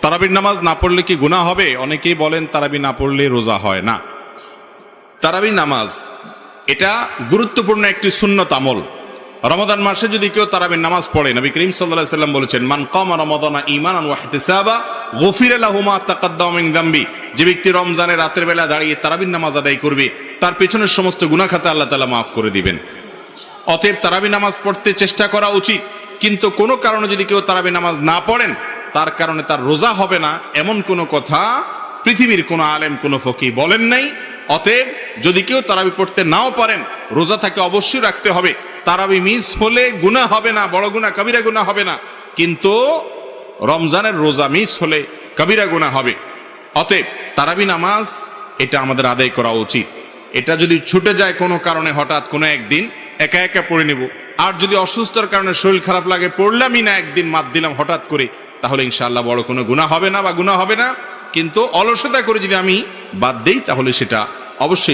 তারাবির নামাজ না পড়লে কি গুনাহ হবে? অনেকেই বলেন তারাবি না পড়লে রোজা হয় না। তারাবি নামাজ এটা গুরুত্বপূর্ণ একটি সুন্নত আমল। রমাদান মাসে যদি কেউ তারাবির নামাজ পড়ে, নবী করিম সাল্লাল্লাহু আলাইহি ওয়াসাল্লাম বলেছেন, মান কামা রমাদানা ঈমানান ওয়া ইহতিসাবা গুফিরা লাহু মা তাকাদ্দামা মিন যামবি। যে ব্যক্তি রমজানের রাতের বেলা দাঁড়িয়ে তারাবির নামাজ আদায় করবে, তার পেছনের সমস্ত গুনাহ খাতা আল্লাহ তাআলা মাফ করে দিবেন। অতএব তারাবি নামাজ পড়তে চেষ্টা করা উচিত। কিন্তু কোনো কারণে যদি কেউ তারাবি নামাজ না পড়েন, তার কারণে তার রোজা হবে না, এমন কোনো কথা পৃথিবীর কোনো আলেম, কোনো ফকি বলেন নাই। অতএব যদি কেউ তারাবি পড়তে নাও পারেন, রোজা তাকে অবশ্যই রাখতে হবে। তারাবি মিস হলে গুনাহ হবে না, বড় গুনাহ কবিরা গুনাহ হবে না, কিন্তু রমজানের রোজা মিস হলে কবিরা গুনাহ হবে। অতএব তারাবি নামাজ এটা আমাদের আদায় করা উচিত। এটা যদি ছুটে যায় কোনো কারণে, হঠাৎ কোনো একদিন একা একা পড়ে নেব। আর যদি অসুস্থতার কারণে শরীর খারাপ লাগে, পড়লামই না, একদিন মাত দিলাম হঠাৎ করে, তাহলে ইনশাআল্লাহ বড় কোনো গুনাহ হবে না বা গুনাহ হবে না। কিন্তু অলসতা করে যদি আমি বাদ দেই, তাহলে সেটা অবশ্যই